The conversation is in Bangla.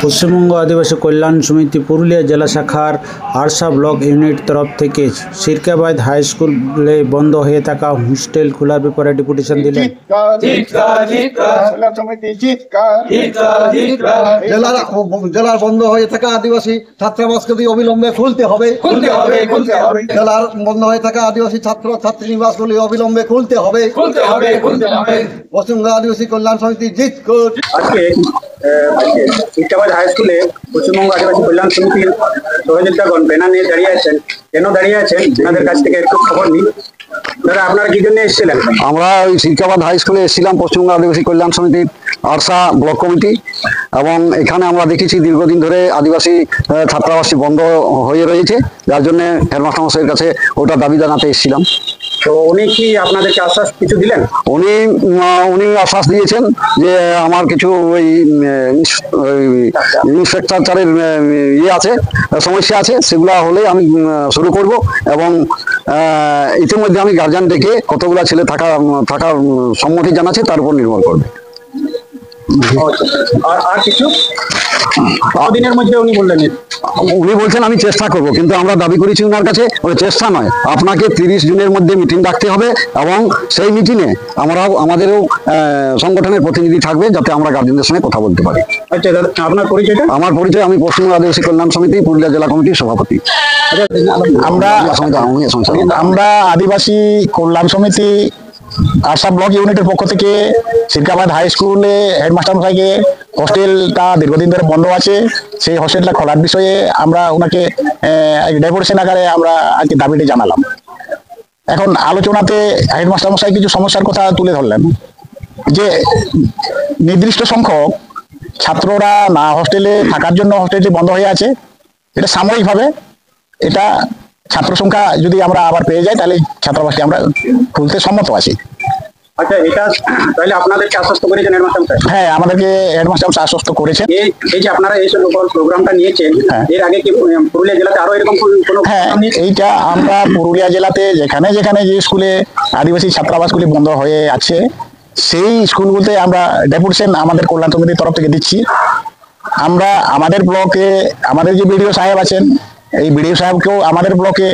পশ্চিমবঙ্গ আদিবাসী কল্যাণ সমিতি পুরুলিয়া জেলা শাখার আরসা ব্লক ইউনিট তরফ থেকে সিরকাবাদ হাই স্কুলে বন্ধ হয়ে থাকা হোস্টেল খোলার ব্যাপারে ডেপুটেশন দিলেন। জেলার বন্ধ হয়ে থাকা আদিবাসী ছাত্রাবাসকে অবিলম্বে খুলতে হবে। জেলার বন্ধ হয়ে থাকা আদিবাসী ছাত্র ছাত্রী নিবাসগুলি অবিলম্বে খুলতে হবে। পশ্চিমবঙ্গ আদিবাসী কল্যাণ সমিতি জিত কোট। আজকে সিরকাবাদ হাই স্কুলে পশ্চিমবঙ্গ আদিবাসী কল্যাণ সমিতির সহযোগিতাগণ ব্যানার নিয়ে দাঁড়িয়ে আছেন। কেন দাঁড়িয়ে আছেন তাদের কাছ থেকে একটু খবর নিই। দাদা, আপনারা কি জন্য এসেছিলেন? আমরা ওই সিরকাবাদ হাই স্কুলে এসেছিলাম পশ্চিমবঙ্গ আদিবাসী কল্যাণ সমিতির আরসা ব্লক কমিটি, এবং এখানে আমরা দেখেছি দীর্ঘদিন ধরে আদিবাসী ছাত্রাবাসী বন্ধ হয়ে রয়েছে, যার জন্য হেডমাস্টার মশাইয়ের কাছে ওটা দাবি জানাতে এসেছিলাম। তো উনি কি আপনাদেরকে আশ্বাস কিছু দিলেন? উনি আশ্বাস দিয়েছেন যে আমার কিছু ওই ইনফ্রাস্ট্রাকচারের আছে, সমস্যা আছে, সেগুলো হলে আমি শুরু করব, এবং ইতিমধ্যে আমি গার্জিয়ান ডেকে কতগুলো ছেলে থাকার সম্মতি জানাচ্ছে, তার উপর নির্ভর করবে। আর কিছু দিনের মধ্যে উনি বলছেন আমি চেষ্টা করব, কিন্তু আমরা দাবি করেছি ওনার কাছে ওই চেষ্টা নয়, আপনাকে 30 জুনের মধ্যে মিটিং ডাকতে হবে, এবং সেই মিটিংয়ে আমাদেরও সংগঠনের প্রতিনিধি থাকবে, যাতে আমরা গার্জেনদের সঙ্গে কথা বলতে পারি। আচ্ছা দাদা, আপনার পরিচয়টা? আমার পরিচয়, আমি পশ্চিমবঙ্গ আদিবাসী কল্যাণ সমিতি পুরুলিয়া জেলা কমিটির সভাপতি। আমরা আদিবাসী কল্যাণ সমিতি আরসা ব্লক ইউনিটের পক্ষ থেকে সিরকাবাদ হাই স্কুলে হেডমাস্টার মশাইকে হোস্টেলটা দীর্ঘদিন ধরে বন্ধ আছে, সেই হোস্টেলটা খোলার বিষয়ে আমরা ওনাকে ডেপুটেশন আকারে আমরা আজকে দাবিটি জানালাম। এখন আলোচনাতে হেডমাস্টার মশাই কিছু সমস্যার কথা তুলে ধরলেন, যে নির্দিষ্ট সংখ্যক ছাত্ররা না হোস্টেলে থাকার জন্য হোস্টেলটি বন্ধ হয়ে আছে। এটা সাময়িকভাবে, এটা ছাত্র সংখ্যা যদি আমরা আবার পেয়ে যাই তাহলে ছাত্রাবাসটি আমরা খুলতে সম্মত আছি। আচ্ছা, এটা তাহলে আপনাদেরকে আশ্বস্ত করেছেন হেডমাস্টার মশাই? হ্যাঁ, আমাদেরকে হেডমাস্টার মশাই আশ্বস্ত করেছেন। এই যে আপনারা এই প্রোগ্রামটা নিয়েছেন, এর আগে কি পুরুলিয়া জেলাতে আরো এরকম কোনো? হ্যাঁ, এইটা আমরা পুরুলিয়া জেলাতে যেখানে যেখানে যে স্কুলে আদিবাসী ছাত্রাবাসগুলি বন্ধ হয়ে আছে, সেই স্কুলগুলোতে আমরা ডেপুটেশন আমাদের কল্যাণ সমিতির তরফ থেকে দিচ্ছি। আমরা আমাদের ব্লকে আমাদের যে বিডিও সাহেব আছেন, এই বিডিও সাহেবকেও আমাদের ব্লকে